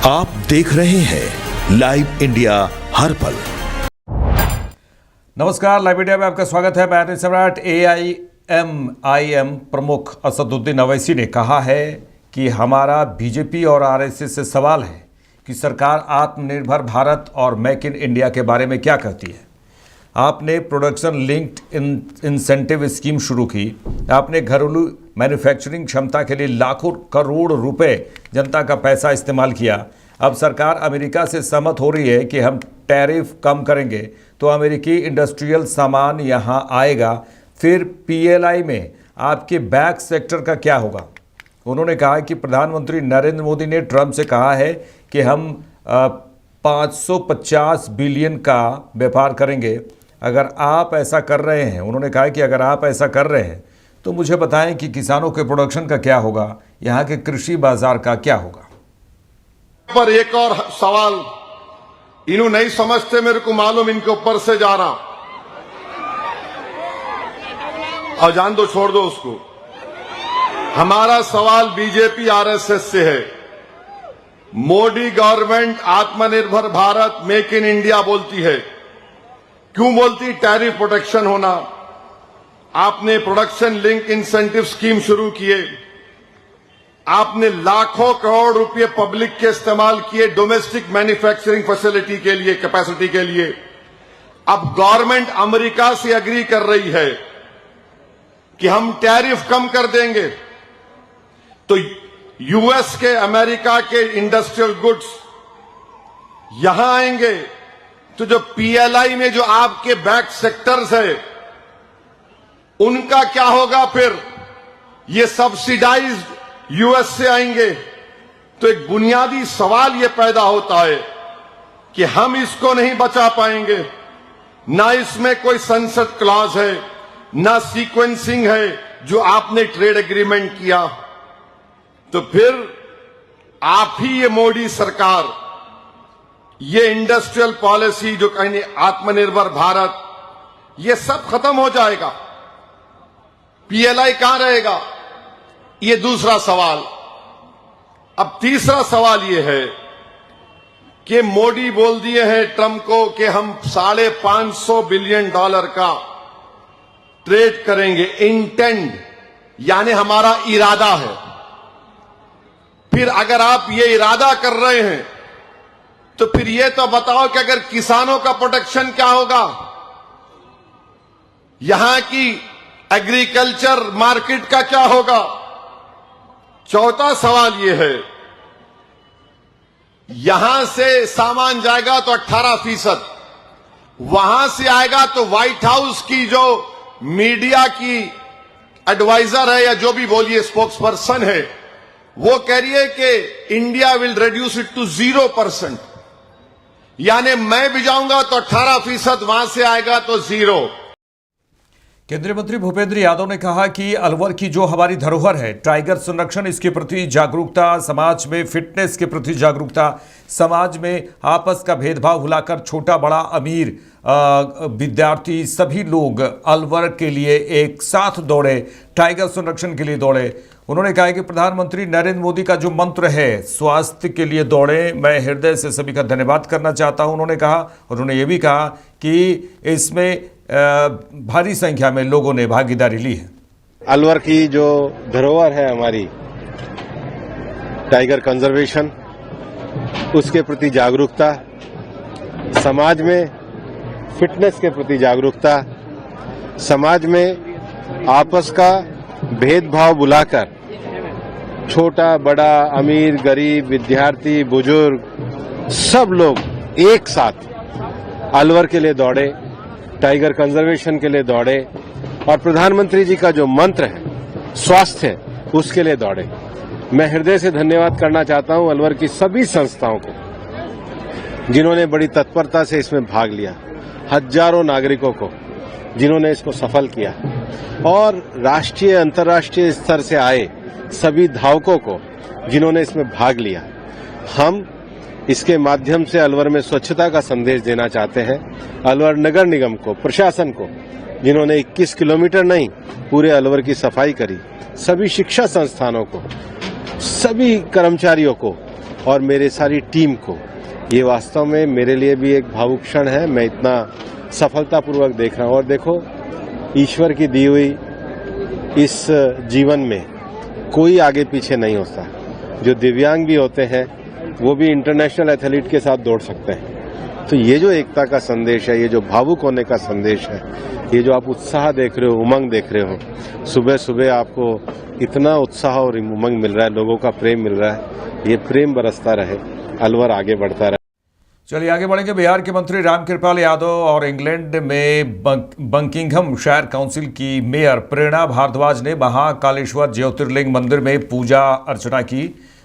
आप देख रहे हैं लाइव इंडिया हर पल। नमस्कार, लाइव इंडिया में आपका स्वागत है। मैं सम्राट। AIMIM प्रमुख असदुद्दीन अवैसी ने कहा है कि हमारा बीजेपी और आरएसएस से सवाल है कि सरकार आत्मनिर्भर भारत और मेक इन इंडिया के बारे में क्या कहती है। आपने प्रोडक्शन लिंक्ड इंसेंटिव स्कीम शुरू की, आपने घरेलू मैन्युफैक्चरिंग क्षमता के लिए लाखों करोड़ रुपए जनता का पैसा इस्तेमाल किया। अब सरकार अमेरिका से सहमत हो रही है कि हम टैरिफ कम करेंगे तो अमेरिकी इंडस्ट्रियल सामान यहां आएगा। फिर PLI में आपके बैक सेक्टर का क्या होगा। उन्होंने कहा कि प्रधानमंत्री नरेंद्र मोदी ने ट्रंप से कहा है कि हम 550 बिलियन का व्यापार करेंगे। अगर आप ऐसा कर रहे हैं, उन्होंने कहा कि अगर आप ऐसा कर रहे हैं तो मुझे बताएं कि किसानों के प्रोडक्शन का क्या होगा, यहाँ के कृषि बाजार का क्या होगा। पर एक और सवाल, इन्हों नहीं समझते, मेरे को मालूम इनके ऊपर से जा रहा, और जान दो, छोड़ दो उसको। हमारा सवाल बीजेपी आरएसएस से है। मोदी गवर्नमेंट आत्मनिर्भर भारत मेक इन इंडिया बोलती है, क्यों बोलती? टैरिफ प्रोटेक्शन होना। आपने प्रोडक्शन लिंक इंसेंटिव स्कीम शुरू किए, आपने लाखों करोड़ रुपए पब्लिक के इस्तेमाल किए डोमेस्टिक मैन्युफैक्चरिंग फैसिलिटी के लिए, कैपेसिटी के लिए। अब गवर्नमेंट अमेरिका से एग्री कर रही है कि हम टैरिफ कम कर देंगे, तो यूएस के, अमेरिका के इंडस्ट्रियल गुड्स यहां आएंगे, तो जो PLI में जो आपके बैक सेक्टर्स है उनका क्या होगा? फिर ये सब्सिडाइज्ड यूएस से आएंगे। तो एक बुनियादी सवाल ये पैदा होता है कि हम इसको नहीं बचा पाएंगे। ना इसमें कोई सनसेट क्लॉज है, ना सीक्वेंसिंग है जो आपने ट्रेड एग्रीमेंट किया। तो फिर आप ही ये मोदी सरकार, ये इंडस्ट्रियल पॉलिसी जो कहीं आत्मनिर्भर भारत, ये सब खत्म हो जाएगा। PLI कहां रहेगा? ये दूसरा सवाल। अब तीसरा सवाल ये है कि मोदी बोल दिए हैं ट्रंप को कि हम $550 बिलियन का ट्रेड करेंगे। इंटेंड यानी हमारा इरादा है। फिर अगर आप ये इरादा कर रहे हैं तो फिर ये तो बताओ कि अगर किसानों का प्रोटेक्शन क्या होगा, यहां की एग्रीकल्चर मार्केट का क्या होगा। चौथा सवाल यह है, यहां से सामान जाएगा तो 18%, वहां से आएगा तो व्हाइट हाउस की जो मीडिया की एडवाइजर है या जो भी बोलिए स्पोक्स पर्सन है, वो कह रही है कि India will reduce it to 0%। यानी मैं भी जाऊंगा तो 18%, वहां से आएगा तो 0। केंद्रीय मंत्री भूपेंद्र यादव ने कहा कि अलवर की जो हमारी धरोहर है, टाइगर संरक्षण, इसके प्रति जागरूकता, समाज में फिटनेस के प्रति जागरूकता, समाज में आपस का भेदभाव भुलाकर छोटा बड़ा अमीर विद्यार्थी सभी लोग अलवर के लिए एक साथ दौड़े, टाइगर संरक्षण के लिए दौड़े। उन्होंने कहा कि प्रधानमंत्री नरेंद्र मोदी का जो मंत्र है स्वास्थ्य के लिए दौड़े, मैं हृदय से सभी का धन्यवाद करना चाहता हूं, उन्होंने कहा। और उन्होंने ये भी कहा कि इसमें भारी संख्या में लोगों ने भागीदारी ली है। अलवर की जो धरोहर है हमारी, टाइगर कंजर्वेशन, उसके प्रति जागरूकता, समाज में फिटनेस के प्रति जागरूकता, समाज में आपस का भेदभाव भुलाकर छोटा बड़ा अमीर गरीब विद्यार्थी बुजुर्ग सब लोग एक साथ अलवर के लिए दौड़े, टाइगर कंजर्वेशन के लिए दौड़े, और प्रधानमंत्री जी का जो मंत्र है स्वास्थ्य है उसके लिए दौड़े। मैं हृदय से धन्यवाद करना चाहता हूं अलवर की सभी संस्थाओं को जिन्होंने बड़ी तत्परता से इसमें भाग लिया, हजारों नागरिकों को जिन्होंने इसको सफल किया, और राष्ट्रीय अंतर्राष्ट्रीय स्तर से आए सभी धावकों को जिन्होंने इसमें भाग लिया। हम इसके माध्यम से अलवर में स्वच्छता का संदेश देना चाहते हैं। अलवर नगर निगम को, प्रशासन को, जिन्होंने 21 किलोमीटर नहीं पूरे अलवर की सफाई करी, सभी शिक्षा संस्थानों को, सभी कर्मचारियों को और मेरे सारी टीम को। ये वास्तव में मेरे लिए भी एक भावुक क्षण है। मैं इतना सफलतापूर्वक देख रहा हूँ। और देखो, ईश्वर की दी हुई इस जीवन में कोई आगे पीछे नहीं होता। जो दिव्यांग भी होते हैं वो भी इंटरनेशनल एथलीट के साथ दौड़ सकते हैं। तो ये जो एकता का संदेश है, ये जो भावुक होने का संदेश है, ये जो आप उत्साह देख रहे हो, उमंग देख रहे हो, सुबह सुबह आपको इतना उत्साह और उमंग मिल रहा है, लोगों का प्रेम मिल रहा है, ये प्रेम बरसता रहे, अलवर आगे बढ़ता रहे। चलिए आगे बढ़ेंगे। बिहार के मंत्री रामकृपाल यादव और इंग्लैंड में बकिंघम शायर काउंसिल की मेयर प्रेरणा भारद्वाज ने महाकालेश्वर ज्योतिर्लिंग मंदिर में पूजा अर्चना की।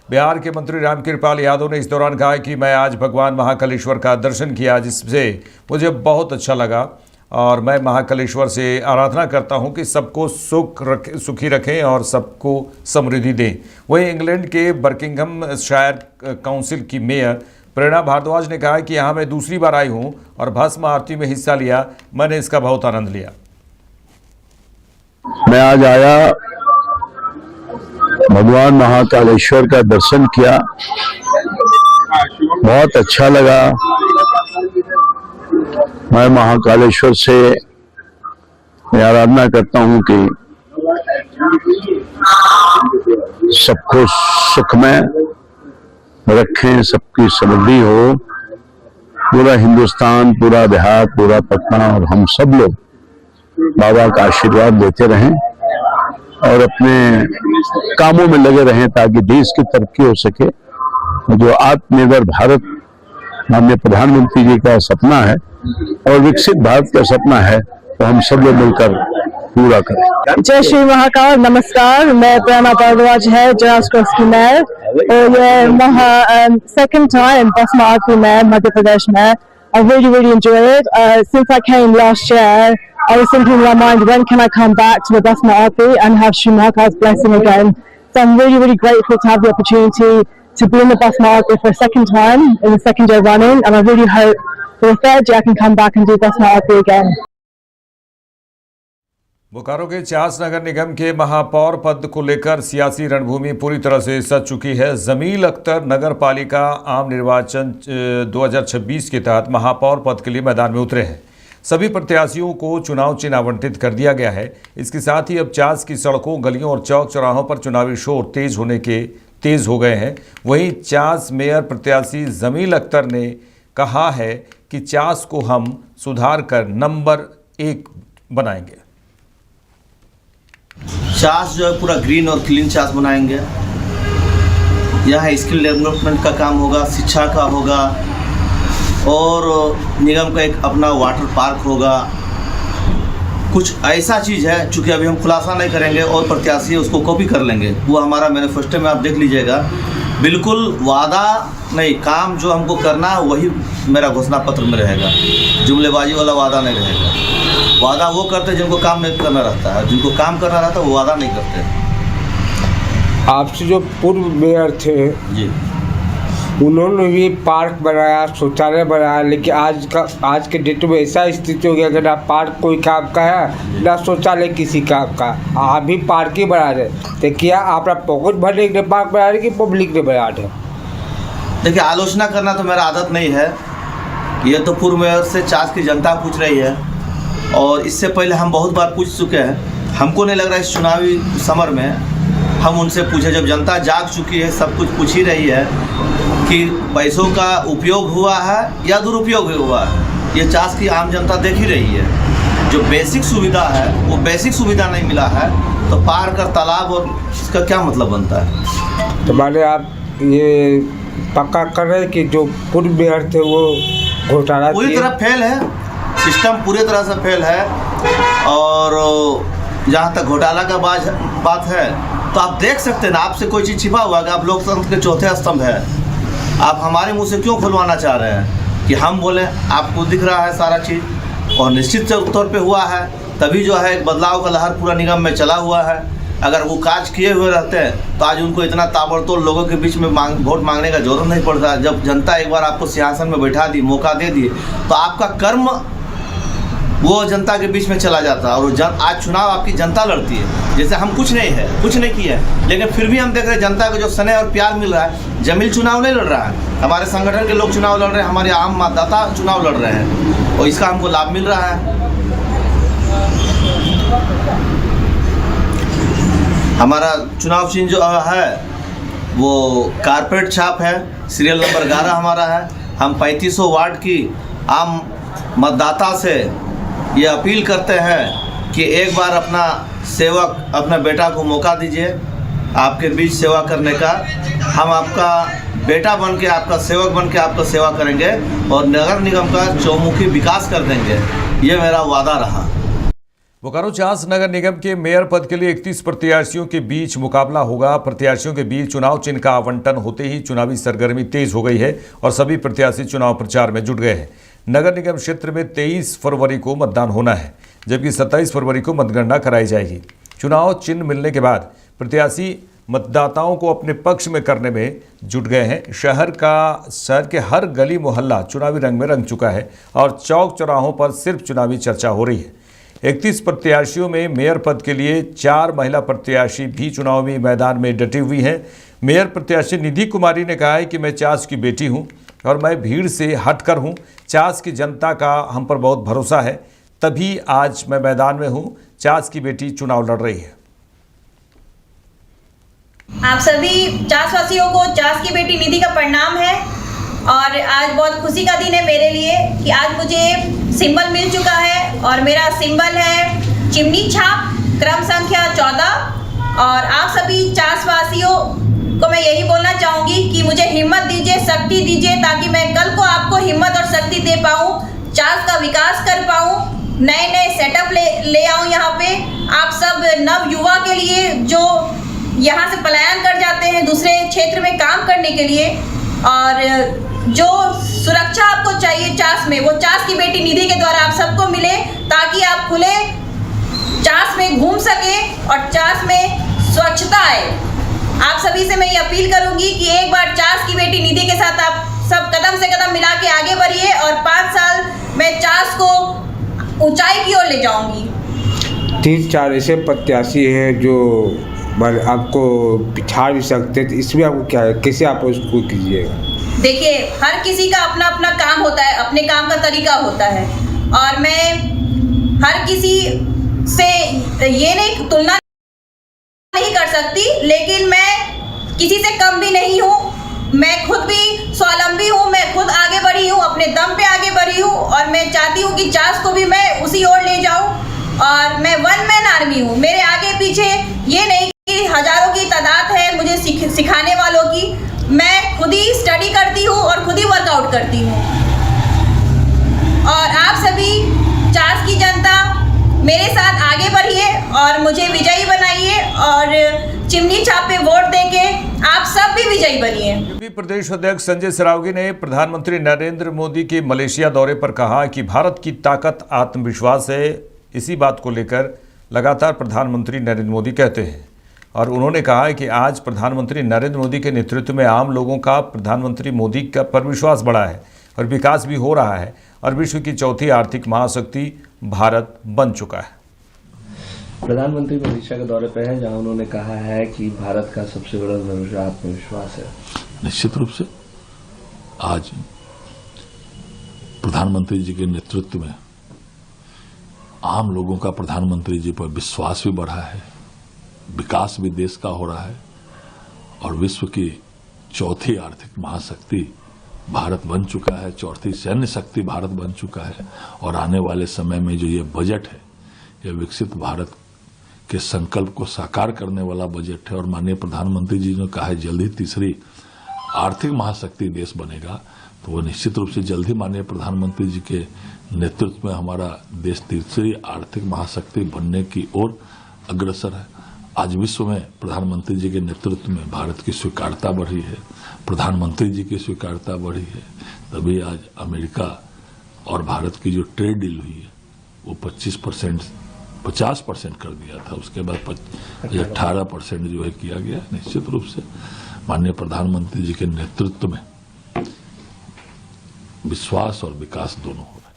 बिहार के मंत्री रामकृपाल यादव ने इस दौरान कहा कि मैं आज भगवान महाकालेश्वर का दर्शन किया, जिससे मुझे बहुत अच्छा लगा और मैं महाकालेश्वर से आराधना करता हूं कि सबको सुखी रखें और सबको समृद्धि दें। वहीं इंग्लैंड के बकिंघम शायर काउंसिल की मेयर प्रेरणा भारद्वाज ने कहा कि यहाँ मैं दूसरी बार आई हूँ और भस्म आरती में हिस्सा लिया, मैंने इसका बहुत आनंद लिया। मैं आज आया, भगवान महाकालेश्वर का दर्शन किया, बहुत अच्छा लगा। मैं महाकालेश्वर से आराधना करता हूं कि सबको सुख में रखें, सबकी समृद्धि हो, पूरा हिंदुस्तान, पूरा बिहार, पूरा पटना और हम सब लोग बाबा का आशीर्वाद देते रहें और अपने कामों में लगे रहें ताकि देश की तरक्की हो सके। जो आत्मनिर्भर भारत माननीय प्रधानमंत्री जी का सपना है और विकसित भारत का सपना है, तो हम सब लोग मिलकर पूरा करें। जय श्री महाकाल, नमस्कार। मैं प्रेरणा भारद्वाज है, जनास क्रॉस की मेयर, और ये सेकंड टाइम भस्म आरती में मध्य प्रदेश में। I really enjoy it. Since I came last year, I was thinking in my mind, when can I come back to the Bhasma Aarti and have Shri Mahakal's blessing again? So I'm really grateful to have the opportunity to be in the Bhasma Aarti for a second time, in the second year running, and I really hope for the third year I can come back and do Bhasma Aarti again. Bokaro के चास नगर निगम के महापौर पद को लेकर सियासी रणभूमि पूरी तरह से सज चुकी है। जमील अख्तर नगर पालिका आम निर्वाचन 2026 के तहत महापौर पद के लिए मैदान में उतरे हैं। सभी प्रत्याशियों को चुनाव चिन्ह आवंटित कर दिया गया है। इसके साथ ही अब चास की सड़कों, गलियों और चौक चौराहों पर चुनावी शोर तेज हो गए हैं। वहीं चास मेयर प्रत्याशी जमील अख्तर ने कहा है कि चास को हम सुधार कर नंबर 1 बनाएंगे। चास जो है पूरा ग्रीन और क्लीन चास बनाएंगे। यहाँ स्किल डेवलपमेंट का काम होगा, शिक्षा का होगा और निगम का एक अपना वाटर पार्क होगा। कुछ ऐसा चीज़ है, चूँकि अभी हम खुलासा नहीं करेंगे और प्रत्याशी उसको कॉपी कर लेंगे, वो हमारा मैनिफेस्टो में आप देख लीजिएगा। बिल्कुल वादा नहीं, काम जो हमको करना है वही मेरा घोषणा पत्र में रहेगा। जुमलेबाजी वाला वादा नहीं रहेगा। वादा वो करते जिनको काम नहीं करना रहता है, जिनको काम करना रहता है वो वादा नहीं करते। आपसे जो पूर्व मेयर थे जी, उन्होंने भी पार्क बनाया, शौचालय बनाया, लेकिन आज के डेट में ऐसा स्थिति हो गया कि ना पार्क कोई काम का है, ना शौचालय किसी काम का। आप भी पार्क ही बना रहे, तो क्या आप पॉकेट भरने के लिए पार्क बना रहे कि पब्लिक ने बना रहे? देखिए, आलोचना करना तो मेरा आदत नहीं है। ये तो पूर्व मेयर से चास की जनता पूछ रही है और इससे पहले हम बहुत बार पूछ चुके हैं। हमको नहीं लग रहा है इस चुनावी समर में हम उनसे पूछे, जब जनता जाग चुकी है, सब कुछ पूछ ही रही है कि पैसों का उपयोग हुआ है या दुरुपयोग हुआ है। ये चास की आम जनता देख ही रही है। जो बेसिक सुविधा है वो बेसिक सुविधा नहीं मिला है, तो पार्क और तालाब और इसका क्या मतलब बनता है? तो माने आप ये पक्का कर रहे हैं कि जो पूर्व मेयर थे वो घोटाला पूरी तरह फेल है, सिस्टम पूरी तरह से फेल है। और जहाँ तक घोटाला का बात है तो आप देख सकते हैं ना, आपसे कोई चीज़ छिपा हुआ कि आप लोकतंत्र के चौथे स्तंभ है। आप हमारे मुंह से क्यों खुलवाना चाह रहे हैं कि हम बोले? आपको दिख रहा है सारा चीज़ और निश्चित तौर पे हुआ है, तभी जो है एक बदलाव का लहर पूरा निगम में चला हुआ है। अगर वो काज किए हुए रहते हैं तो आज उनको इतना ताबड़तोड़ लोगों के बीच में वोट मांगने का जरूरत नहीं पड़ता। जब जनता एक बार आपको सिंहासन में बैठा दी, मौका दे दी, तो आपका कर्म वो जनता के बीच में चला जाता है। और आज चुनाव आपकी जनता लड़ती है, जैसे हम कुछ नहीं है, कुछ नहीं किया है, लेकिन फिर भी हम देख रहे हैं जनता को जो स्नेह और प्यार मिल रहा है। जमील चुनाव नहीं लड़ रहा है, हमारे संगठन के लोग चुनाव लड़ रहे हैं, हमारे आम मतदाता चुनाव लड़ रहे हैं, और इसका हमको लाभ मिल रहा है। हमारा चुनाव चिन्ह जो है वो कारपेट छाप है, सीरियल नंबर 11 हमारा है। हम 3500 वार्ड की आम मतदाता से ये अपील करते हैं कि एक बार अपना सेवक, अपने बेटा को मौका दीजिए आपके बीच सेवा करने का। हम आपका बेटा बन के, आपका सेवक बन के आपका सेवा करेंगे और नगर निगम का चौमुखी विकास कर देंगे, ये मेरा वादा रहा। बोकारो चास नगर निगम के मेयर पद के लिए 31 प्रत्याशियों के बीच मुकाबला होगा। प्रत्याशियों के बीच चुनाव चिन्ह का आवंटन होते ही चुनावी सरगर्मी तेज हो गई है और सभी प्रत्याशी चुनाव प्रचार में जुट गए हैं। नगर निगम क्षेत्र में 23 फरवरी को मतदान होना है, जबकि 27 फरवरी को मतगणना कराई जाएगी। चुनाव चिन्ह मिलने के बाद प्रत्याशी मतदाताओं को अपने पक्ष में करने में जुट गए हैं। शहर के हर गली मोहल्ला चुनावी रंग में रंग चुका है और चौक चौराहों पर सिर्फ चुनावी चर्चा हो रही है। 31 प्रत्याशियों में मेयर पद के लिए 4 महिला प्रत्याशी भी चुनावी मैदान में डटी हुई हैं। मेयर प्रत्याशी निधि कुमारी ने कहा है कि मैं चास की बेटी हूं और मैं भीड़ से हटकर हूं। चास की जनता का हम पर बहुत भरोसा है, तभी आज मैं मैदान में हूं। चास की बेटी चुनाव लड़ रही है। आप सभी चासवासियों को चास की बेटी निधि का प्रणाम है और आज बहुत खुशी का दिन है मेरे लिए कि आज मुझे सिंबल मिल चुका है और मेरा सिंबल है चिमनी छाप, क्रम संख्या 14। और आप सभी चासवासियों को मैं यही बोलना चाहूँगी कि मुझे हिम्मत दीजिए, शक्ति दीजिए, ताकि मैं कल को आपको हिम्मत और शक्ति दे पाऊँ, चास का विकास कर पाऊँ, नए नए सेटअप ले आऊँ यहाँ पे। आप सब नव युवा के लिए जो यहाँ से पलायन कर जाते हैं दूसरे क्षेत्र में काम करने के लिए, और जो सुरक्षा आपको चाहिए चास में, वो चास की बेटी निधि के द्वारा आप सबको मिले, ताकि आप खुले चास में घूम सके और चास में स्वच्छता आए। आप सभी से मैं ये अपील करूंगी कि एक बार चास की बेटी निधि के साथ आप सब कदम से कदम मिला के आगे बढ़िए और 5 साल में चास को ऊंचाई की ओर ले जाऊंगी। 3-4 ऐसे प्रत्याशी हैं जो आपको पिछाड़ भी सकते थे, इसमें आपको क्या है, कैसे आप उसको कीजिएगा? देखिए, हर किसी का अपना अपना काम होता है, अपने काम का तरीका होता है, और मैं हर किसी से ये नहीं तुलना नहीं कर सकती, लेकिन मैं किसी से कम भी नहीं हूँ। मैं खुद भी स्वावलंबी हूँ, मैं खुद आगे बढ़ी हूँ, अपने दम पे आगे बढ़ी हूँ, और मैं चाहती हूँ कि चास को भी मैं उसी ओर ले जाऊँ। और मैं 1 मैन आर्मी हूँ, मेरे आगे पीछे ये नहीं कि हजारों की तादाद है मुझे सिखाने वालों की। मैं खुद ही स्टडी करती हूँ और खुद ही वर्कआउट करती हूँ। और आप सभी चास की जनता मेरे साथ आगे बढ़िए और मुझे विजयी बनाइए, और चिमनी छाप पे वोट देके आप सब भी विजयी बनिए। यूपी प्रदेश अध्यक्ष संजय सरावगी ने प्रधानमंत्री नरेंद्र मोदी के मलेशिया दौरे पर कहा कि भारत की ताकत आत्मविश्वास है। इसी बात को लेकर लगातार प्रधानमंत्री नरेंद्र मोदी कहते हैं, और उन्होंने कहा है कि आज प्रधानमंत्री नरेंद्र मोदी के नेतृत्व में आम लोगों का प्रधानमंत्री मोदी का पर विश्वास बढ़ा है और विकास भी हो रहा है और विश्व की चौथी आर्थिक महाशक्ति भारत बन चुका है। प्रधानमंत्री मलेशिया के दौरे पर हैं, जहां उन्होंने कहा है कि भारत का सबसे बड़ा भरोसा आत्मविश्वास है। निश्चित रूप से आज प्रधानमंत्री जी के नेतृत्व में आम लोगों का प्रधानमंत्री जी पर विश्वास भी बढ़ा है, विकास भी देश का हो रहा है, और विश्व की चौथी आर्थिक महाशक्ति भारत बन चुका है, चौथी सैन्य शक्ति भारत बन चुका है। और आने वाले समय में जो ये बजट है, ये विकसित भारत के संकल्प को साकार करने वाला बजट है। और माननीय प्रधानमंत्री जी ने कहा है जल्द ही तीसरी आर्थिक महाशक्ति देश बनेगा, तो वो निश्चित रूप से जल्द ही माननीय प्रधानमंत्री जी के नेतृत्व में हमारा देश तीसरी आर्थिक महाशक्ति बनने की ओर अग्रसर है। आज विश्व में प्रधानमंत्री जी के नेतृत्व में भारत की स्वीकार्यता बढ़ी है, प्रधानमंत्री जी की स्वीकार्यता बढ़ी है। तभी आज अमेरिका और भारत की जो ट्रेड डील हुई है वो 50% कर दिया था, उसके बाद 18% जो है किया गया। निश्चित रूप से माननीय प्रधानमंत्री जी के नेतृत्व में विश्वास और विकास दोनों हो रहा है।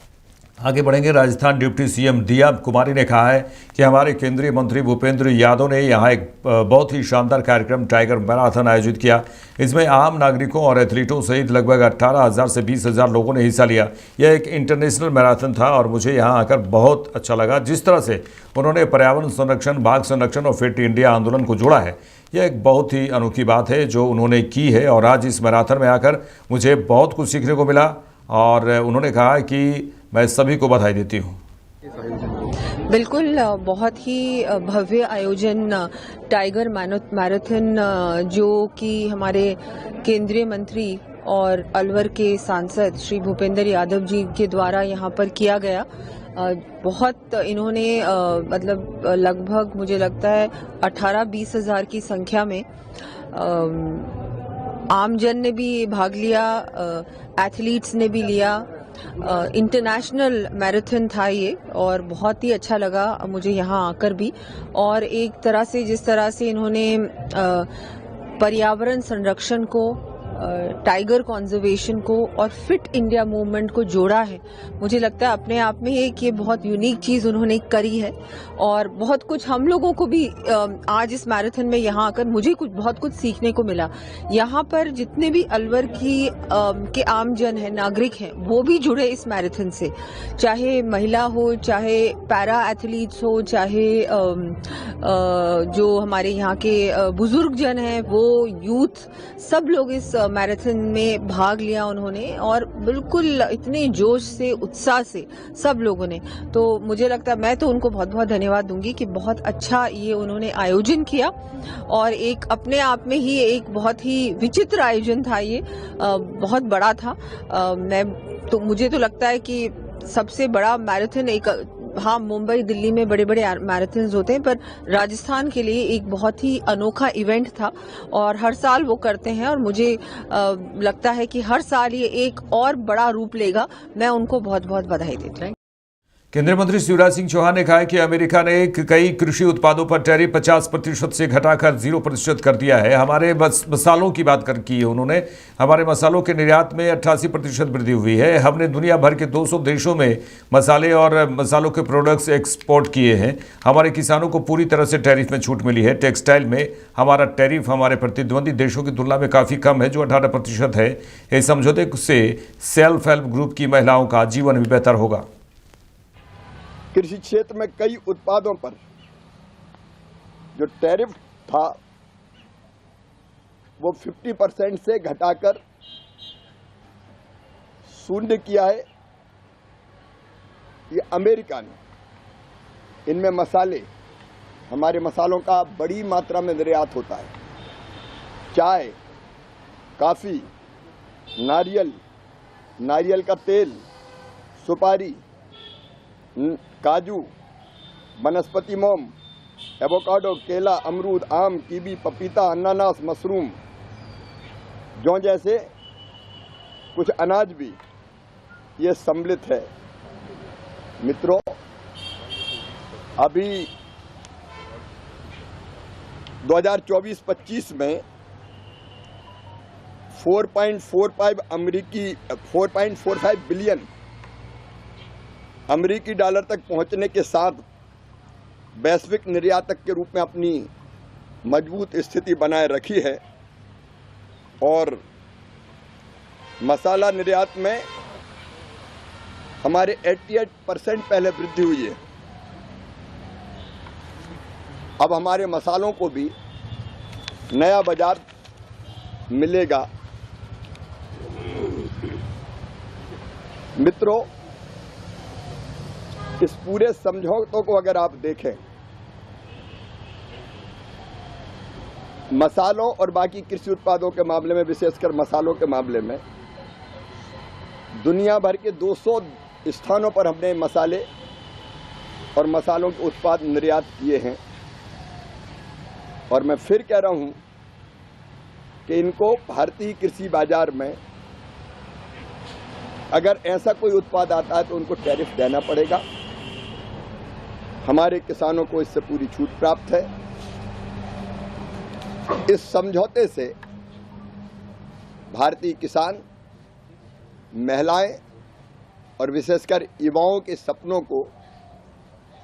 आगे बढ़ेंगे। राजस्थान डिप्टी सीएम दिया कुमारी ने कहा है कि हमारे केंद्रीय मंत्री भूपेंद्र यादव ने यहाँ एक बहुत ही शानदार कार्यक्रम टाइगर मैराथन आयोजित किया। इसमें आम नागरिकों और एथलीटों सहित लगभग 18,000 से 20,000 लोगों ने हिस्सा लिया। यह एक इंटरनेशनल मैराथन था और मुझे यहाँ आकर बहुत अच्छा लगा। जिस तरह से उन्होंने पर्यावरण संरक्षण, बाघ संरक्षण और फिट इंडिया आंदोलन को जोड़ा है, यह एक बहुत ही अनोखी बात है जो उन्होंने की है। और आज इस मैराथन में आकर मुझे बहुत कुछ सीखने को मिला और उन्होंने कहा कि मैं सभी को बधाई देती हूँ। बिल्कुल, बहुत ही भव्य आयोजन टाइगर मैराथन जो कि हमारे केंद्रीय मंत्री और अलवर के सांसद श्री भूपेंद्र यादव जी के द्वारा यहाँ पर किया गया। बहुत इन्होंने मतलब लगभग मुझे लगता है 18-20 हज़ार की संख्या में आमजन ने भी भाग लिया, एथलीट्स ने भी लिया। इंटरनेशनल मैराथन था ये और बहुत ही अच्छा लगा मुझे यहाँ आकर भी। और एक तरह से जिस तरह से इन्होंने पर्यावरण संरक्षण को, टाइगर कंजर्वेशन को और फिट इंडिया मूवमेंट को जोड़ा है, मुझे लगता है अपने आप में एक ये बहुत यूनिक चीज़ उन्होंने करी है। और बहुत कुछ हम लोगों को भी आज इस मैराथन में यहाँ आकर मुझे बहुत कुछ सीखने को मिला। यहाँ पर जितने भी अलवर के आमजन हैं, नागरिक हैं, वो भी जुड़े इस मैराथन से, चाहे महिला हो, चाहे पैरा एथलीट्स हो, चाहे जो हमारे यहाँ के बुजुर्ग जन हैं, वो यूथ, सब लोग इस मैराथन में भाग लिया उन्होंने और बिल्कुल इतने जोश से, उत्साह से सब लोगों ने। तो मुझे लगता है मैं तो उनको बहुत बहुत धन्यवाद दूंगी कि बहुत अच्छा ये उन्होंने आयोजन किया और एक अपने आप में ही एक बहुत ही विचित्र आयोजन था। ये बहुत बड़ा था। मुझे तो लगता है कि सबसे बड़ा मैराथन एक, हाँ, मुंबई दिल्ली में बड़े बड़े मैराथन्स होते हैं, पर राजस्थान के लिए एक बहुत ही अनोखा इवेंट था और हर साल वो करते हैं और मुझे लगता है कि हर साल ये एक और बड़ा रूप लेगा। मैं उनको बहुत बहुत बधाई देती हूँ। केंद्रीय मंत्री शिवराज सिंह चौहान ने कहा है कि अमेरिका ने कई कृषि उत्पादों पर टैरिफ 50% से घटाकर 0% कर दिया है। हमारे मसालों की बात की है उन्होंने। हमारे मसालों के निर्यात में 88% वृद्धि हुई है। हमने दुनिया भर के 200 देशों में मसाले और मसालों के प्रोडक्ट्स एक्सपोर्ट किए हैं। हमारे किसानों को पूरी तरह से टैरिफ में छूट मिली है। टेक्सटाइल में हमारा टैरिफ हमारे प्रतिद्वंदी देशों की तुलना में काफ़ी कम है, जो 18% है। इस समझौते से सेल्फ हेल्प ग्रुप की महिलाओं का जीवन भी बेहतर होगा। कृषि क्षेत्र में कई उत्पादों पर जो टैरिफ था वो 50% से घटाकर 0 किया है। ये अमेरिका ने, इनमें मसाले, हमारे मसालों का बड़ी मात्रा में निर्यात होता है। चाय, कॉफ़ी, नारियल का तेल, सुपारी, काजू, वनस्पति मोम, एवोकाडो, केला, अमरूद, आम, कीवी, पपीता, अनानास, मशरूम, जौ जैसे कुछ अनाज भी ये सम्मिलित है। मित्रों, अभी 2024-25 में 4.45 बिलियन अमेरिकी डॉलर तक पहुंचने के साथ वैश्विक निर्यातक के रूप में अपनी मजबूत स्थिति बनाए रखी है और मसाला निर्यात में हमारे 88% पहले वृद्धि हुई है। अब हमारे मसालों को भी नया बाजार मिलेगा। मित्रों, इस पूरे समझौतों को अगर आप देखें, मसालों और बाकी कृषि उत्पादों के मामले में, विशेषकर मसालों के मामले में, दुनिया भर के 200 स्थानों पर हमने मसाले और मसालों के उत्पाद निर्यात किए हैं। और मैं फिर कह रहा हूं कि इनको भारतीय कृषि बाजार में अगर ऐसा कोई उत्पाद आता है तो उनको टैरिफ देना पड़ेगा। हमारे किसानों को इससे पूरी छूट प्राप्त है। इस समझौते से भारतीय किसान, महिलाएं और विशेषकर युवाओं के सपनों को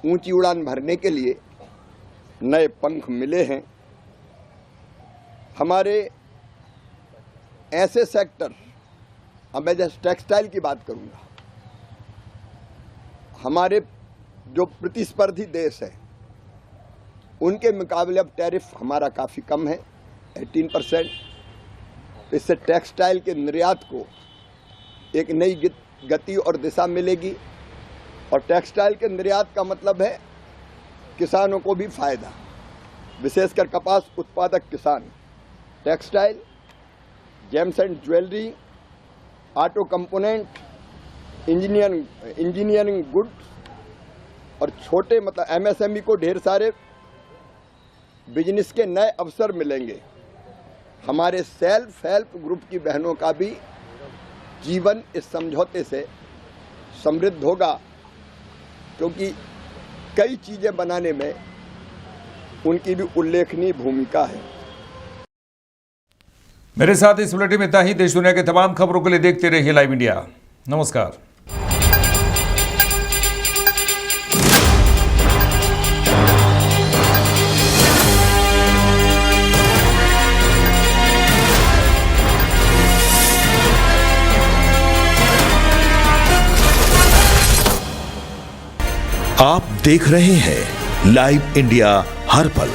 ऊंची उड़ान भरने के लिए नए पंख मिले हैं। हमारे ऐसे सेक्टर, अब मैं जैसे टेक्सटाइल की बात करूंगा, हमारे जो प्रतिस्पर्धी देश है उनके मुकाबले अब टैरिफ हमारा काफ़ी कम है, 18%। इससे टेक्सटाइल के निर्यात को एक नई गति और दिशा मिलेगी और टेक्सटाइल के निर्यात का मतलब है किसानों को भी फायदा, विशेषकर कपास उत्पादक किसान। Textile, James and jewellery, auto component, engineering goods और छोटे मतलब एमएसएमई को ढेर सारे बिजनेस के नए अवसर मिलेंगे। हमारे सेल्फ हेल्प ग्रुप की बहनों का भी जीवन इस समझौते से समृद्ध होगा, क्योंकि कई चीज़ें बनाने में उनकी भी उल्लेखनीय भूमिका है। मेरे साथ इस बुलेटिन में इतना ही। देश दुनिया के तमाम खबरों के लिए देखते रहिए लाइव इंडिया। नमस्कार। आप देख रहे हैं लाइव इंडिया हर पल।